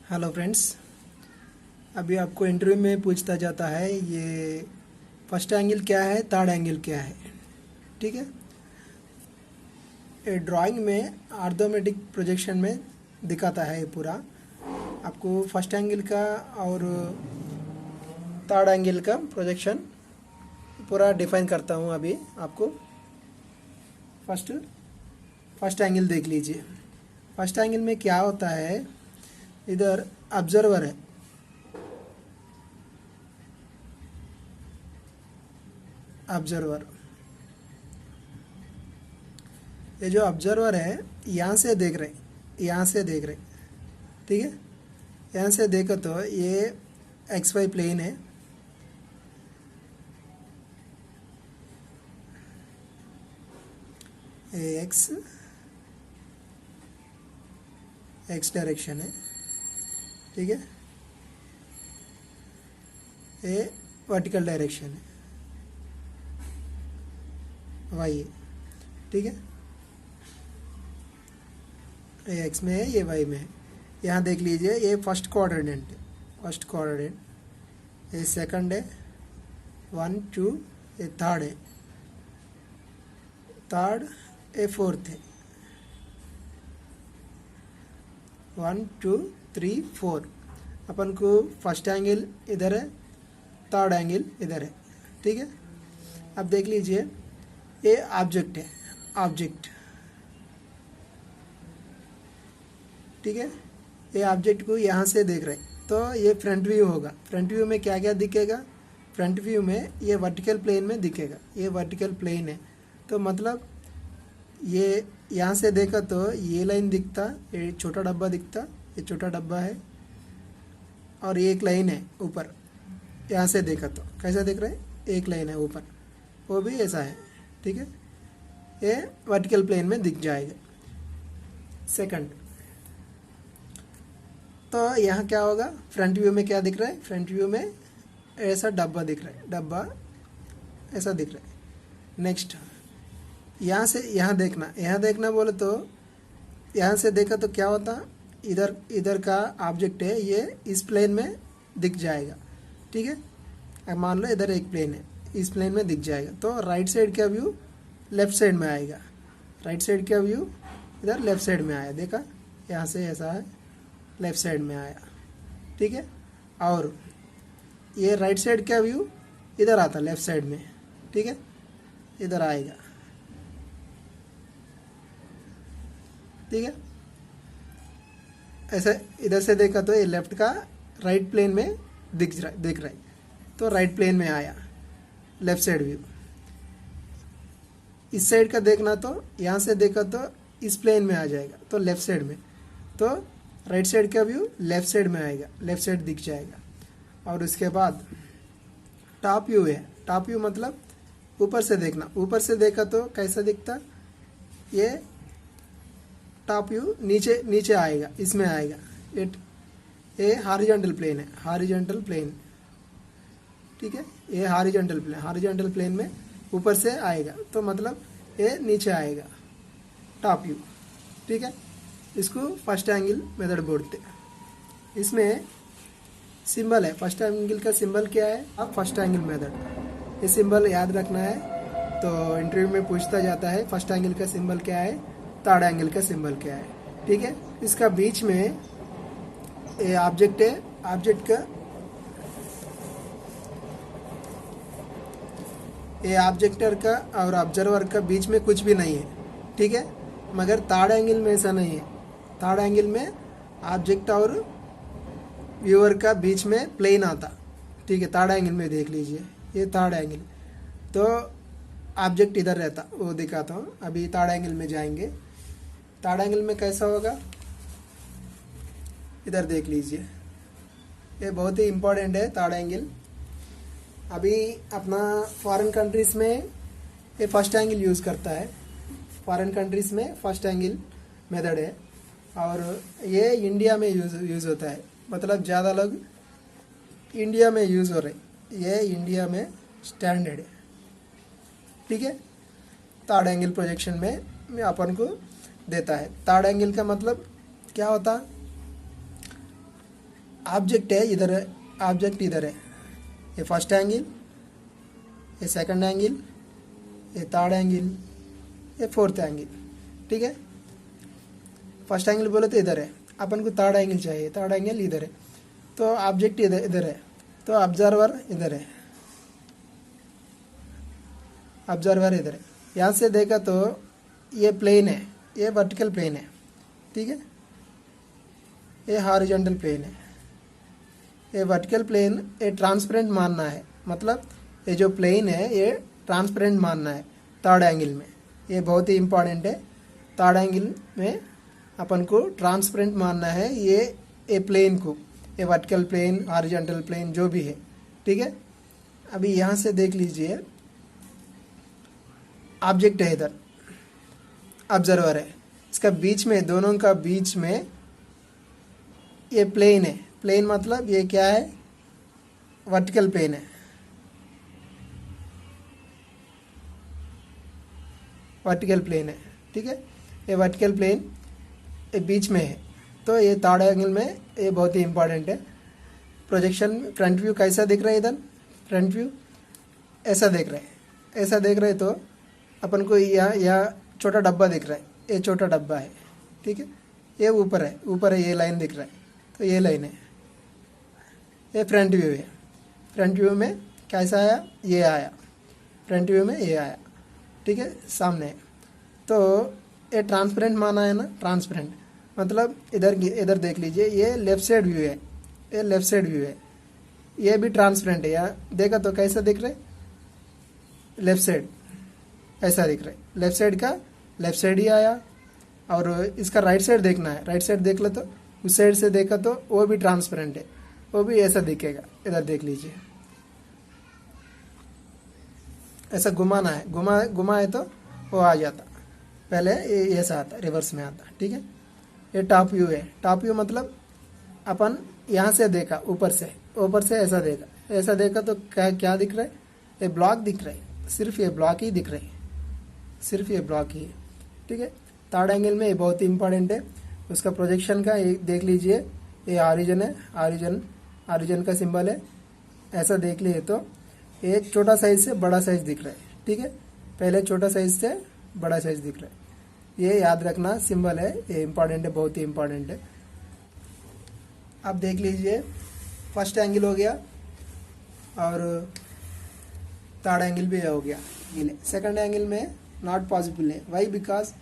Hello friends. अभी आपको interview में पूछता जाता है ये फर्स्ट एंगल क्या है, थर्ड एंगल क्या है। ठीक है, ये ड्राइंग में आर्थोमेटिक प्रोजेक्शन में दिखाता है ये पूरा। आपको फर्स्ट एंगल का और थर्ड एंगल का प्रोजेक्शन पूरा डिफाइन करता हूँ अभी आपको। फर्स्ट एंगल देख लीजिए। फर्स्ट एंगल में क्या होता है, इधर ऑब्जर्वर है, ऑब्जर्वर। ये जो ऑब्जर्वर है यहाँ से देख रहे, यहाँ से देख रहे, ठीक है। यहाँ से देखो तो ये एक्स वाई प्लेन है, ये एक्स डायरेक्शन है, ठीक है। ये वर्टिकल डायरेक्शन है, वाई है, ठीक है। ये एक्स में है, ये वाई में है। यहाँ देख लीजिए, ये फर्स्ट क्वाड्रेंट है, फर्स्ट क्वाड्रेंट। ये सेकंड है, 1 2, ये थर्ड है, थर्ड, ये फोर्थ है, 1 2 3 4। अपन को फर्स्ट एंगल इधर है, थर्ड एंगल इधर है, ठीक है। अब देख लीजिए, ये ऑब्जेक्ट है, ऑब्जेक्ट, ठीक है। ये ऑब्जेक्ट को यहाँ से देख रहे हैं तो ये फ्रंट व्यू होगा। फ्रंट व्यू में क्या क्या दिखेगा, फ्रंट व्यू में ये वर्टिकल प्लेन में दिखेगा, ये वर्टिकल प्लेन है। तो मतलब ये यहाँ से देखा तो ये लाइन दिखता, ये छोटा डब्बा दिखता, ये छोटा डब्बा है, और ये एक लाइन है ऊपर। यहाँ से देखा तो कैसा दिख रहा है, एक लाइन है ऊपर, वो भी ऐसा है, ठीक है। ये वर्टिकल प्लेन में दिख जाएगा। सेकंड, तो यहाँ क्या होगा, फ्रंट व्यू में क्या दिख रहा है, फ्रंट व्यू में ऐसा डब्बा दिख रहा है, डब्बा ऐसा दिख रहा है। नेक्स्ट, यहाँ से यहाँ देखना, यहाँ देखना बोले तो यहाँ से देखा तो क्या होता, इधर इधर का ऑब्जेक्ट है, ये इस प्लेन में दिख जाएगा, ठीक है। अब मान लो इधर एक प्लेन है, इस प्लेन में दिख जाएगा। तो राइट साइड का व्यू लेफ्ट साइड में आएगा, राइट साइड का व्यू इधर लेफ्ट साइड में आया, देखा, यहाँ से ऐसा है, लेफ्ट साइड में आया, ठीक है। और ये राइट साइड का व्यू इधर आता लेफ्ट साइड में, ठीक है, इधर आएगा, ठीक है। ऐसे इधर से देखा तो ये लेफ्ट का राइट प्लेन में दिख रहा है, तो राइट प्लेन में आया लेफ्ट साइड व्यू। इस साइड का देखना तो यहाँ से देखा तो इस प्लेन में आ जाएगा, तो लेफ्ट साइड में, तो राइट साइड का व्यू लेफ्ट साइड में आएगा, लेफ्ट साइड दिख जाएगा। और उसके बाद टॉप व्यू है, टॉप व्यू मतलब ऊपर से देखना, ऊपर से देखा तो कैसा दिखता, ये टॉप व्यू नीचे नीचे आएगा, इसमें आएगा। ये हॉरिजॉन्टल प्लेन है, हॉरिजॉन्टल प्लेन, ठीक है। ये हॉरिजॉन्टल प्लेन, हॉरिजॉन्टल प्लेन में ऊपर से आएगा, तो मतलब ये नीचे आएगा, टॉप व्यू, ठीक है। इसको फर्स्ट एंगल मेथड बोलते हैं। इसमें सिंबल है, फर्स्ट एंगल का सिंबल क्या है, अब फर्स्ट एंगल मेथड, ये सिंबल याद रखना है। तो इंटरव्यू में पूछता जाता है फर्स्ट एंगल का सिंबल क्या है, थर्ड एंगल का सिंबल क्या है, ठीक है। इसका बीच में ये ऑब्जेक्ट है, ऑब्जेक्ट का ये ऑब्जेक्टर का और ऑब्जर्वर का बीच में कुछ भी नहीं है, ठीक है। मगर थर्ड एंगल में ऐसा नहीं है, थर्ड एंगल में ऑब्जेक्ट और व्यूअर का बीच में प्लेन आता, ठीक है। थर्ड एंगल में देख लीजिए, ये थर्ड एंगल, तो ऑब्जेक्ट इधर रहता, वो दिखाता हूँ। अभी थर्ड एंगल में जाएंगे, थर्ड एंगल में कैसा होगा, इधर देख लीजिए, ये बहुत ही इम्पोर्टेंट है थर्ड एंगल। अभी अपना फॉरेन कंट्रीज में ये फर्स्ट एंगल यूज़ करता है, फॉरेन कंट्रीज में फर्स्ट एंगल मेथड है, और ये इंडिया में यूज़ होता है, मतलब ज़्यादा लोग इंडिया में यूज़ हो रहे, ये इंडिया में स्टैंडर्ड है, ठीक है। थर्ड एंगल प्रोजेक्शन में अपन को देता है। थर्ड एंगल का मतलब क्या होता, ऑब्जेक्ट है इधर है, ऑब्जेक्ट इधर है, ये फर्स्ट एंगल, ये सेकंड एंगल, ये थर्ड एंगल, ये फोर्थ एंगल, ठीक है। फर्स्ट एंगल बोले तो इधर है, अपन को थर्ड एंगल चाहिए, थर्ड एंगल इधर है, तो ऑब्जेक्ट इधर इधर है, तो ऑब्जर्वर इधर है, ऑब्जर्वर इधर है। यहाँ से देखा तो ये प्लेन है, ये वर्टिकल प्लेन है, ठीक है, ये हॉरिजॉन्टल प्लेन है। ये वर्टिकल प्लेन ये ट्रांसपेरेंट मानना है, मतलब ये जो प्लेन है ये ट्रांसपेरेंट मानना है थर्ड एंगल में, ये बहुत ही इंपॉर्टेंट है। थर्ड एंगल में अपन को ट्रांसपेरेंट मानना है ये प्लेन को, ये वर्टिकल प्लेन हॉरिजॉन्टल प्लेन जो भी है, ठीक है। अभी यहाँ से देख लीजिए, ऑब्जेक्ट है इधर, ऑब्जर्वर है, इसका बीच में, दोनों का बीच में ये प्लेन है। प्लेन मतलब ये क्या है, वर्टिकल प्लेन है, वर्टिकल प्लेन है, ठीक है। ये वर्टिकल प्लेन ये बीच में है, तो ये थर्ड एंगल में ये बहुत ही इंपॉर्टेंट है। प्रोजेक्शन फ्रंट व्यू कैसा दिख रहा है, इधर फ्रंट व्यू ऐसा देख रहे हैं, ऐसा देख रहे तो अपन को यहाँ छोटा डब्बा दिख रहा है, ये छोटा डब्बा है, ठीक है। ये ऊपर है, ऊपर है, ये लाइन दिख रहा है, तो ये लाइन है, ये फ्रंट व्यू है। फ्रंट व्यू में कैसा आया, ये आया, फ्रंट व्यू में ये आया, ठीक है, सामने। तो ये ट्रांसपेरेंट माना है ना, ट्रांसपेरेंट मतलब इधर देख लीजिए, ये लेफ्ट साइड व्यू है, ये लेफ्ट साइड व्यू है, ये भी ट्रांसपेरेंट है। यहाँ देखा तो कैसा दिख रहा है, लेफ्ट साइड ऐसा दिख रहा है, लेफ्ट साइड का लेफ्ट साइड ही आया। और इसका राइट साइड देखना है, राइट साइड देख लो तो उस साइड से देखा तो वो भी ट्रांसपेरेंट है, वो भी ऐसा दिखेगा। इधर देख लीजिए, ऐसा घुमाना है, घुमाए तो वो आ जाता, पहले ये ऐसा आता, रिवर्स में आता, ठीक है। ये टॉप व्यू है, टॉप व्यू मतलब अपन यहाँ से देखा, ऊपर से ऐसा देखा तो क्या दिख रहा है, ये ब्लॉक दिख रहा है, सिर्फ ये ब्लॉक ही दिख रहा है, सिर्फ ये ब्लॉक ही है, ठीक है। थर्ड एंगल में ये बहुत ही इंपॉर्टेंट है, उसका प्रोजेक्शन का देख लीजिए, ये ऑरिजिन है, ऑरिजिन का सिंबल है, ऐसा देख लिए तो ये छोटा साइज से बड़ा साइज दिख रहा है, ठीक है। पहले छोटा साइज से बड़ा साइज दिख रहा है, ये याद रखना सिंबल है, ये इंपॉर्टेंट है, बहुत ही इंपॉर्टेंट है। आप देख लीजिए, फर्स्ट एंगल हो गया और थर्ड एंगल भी हो गया। सेकंड एंगल में नॉट पॉसिबल है, वाई, बिकॉज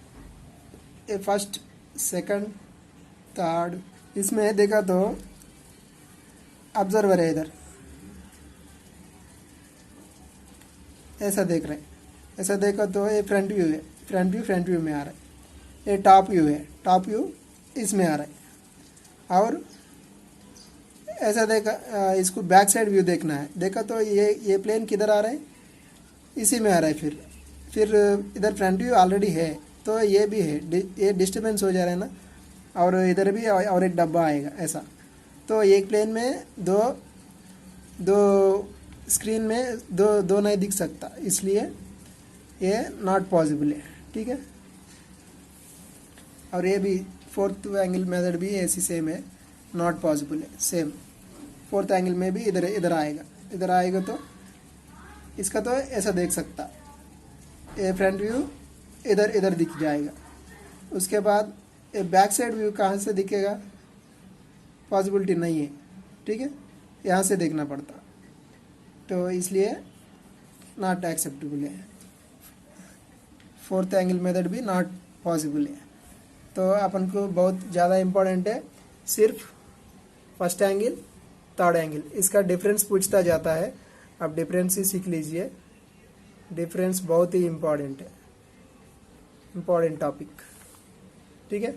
ये फर्स्ट सेकंड थर्ड, इसमें देखा तो ऑब्जर्वर है इधर, ऐसा देख रहे हैं, ऐसा देखा तो ये फ्रंट व्यू है, फ्रंट व्यू में आ रहा है। ये टॉप व्यू है, टॉप व्यू इसमें आ रहा है। और ऐसा देखा, इसको बैक साइड व्यू देखना है, देखा तो ये प्लेन किधर आ रहा है, इसी में आ रहा है। फिर इधर फ्रंट व्यू ऑलरेडी है, तो ये भी है, ये डिस्टर्बेंस हो जा रहा है ना, और इधर भी और एक डब्बा आएगा ऐसा। तो एक प्लेन में दो स्क्रीन में दो नहीं दिख सकता, इसलिए ये नॉट पॉसिबल है, ठीक है। और ये भी फोर्थ एंगल मेथड भी ऐसी सेम है, नॉट पॉसिबल है, सेम। फोर्थ एंगल में भी इधर आएगा तो इसका तो ऐसा देख सकता, ये फ्रंट व्यू इधर दिख जाएगा। उसके बाद ये बैक साइड व्यू कहाँ से दिखेगा, पॉसिबिलिटी नहीं है, ठीक है, यहाँ से देखना पड़ता, तो इसलिए नॉट एक्सेप्टेबल है। फोर्थ एंगल मेथड भी नॉट पॉसिबल है। तो अपन को बहुत ज़्यादा इम्पोर्टेंट है सिर्फ फर्स्ट एंगल थर्ड एंगल, इसका डिफरेंस पूछता जाता है, अब डिफरेंस ही सीख लीजिए, डिफरेंस बहुत ही इम्पोर्टेंट है, इम्पोर्टेंट टॉपिक, ठीक है।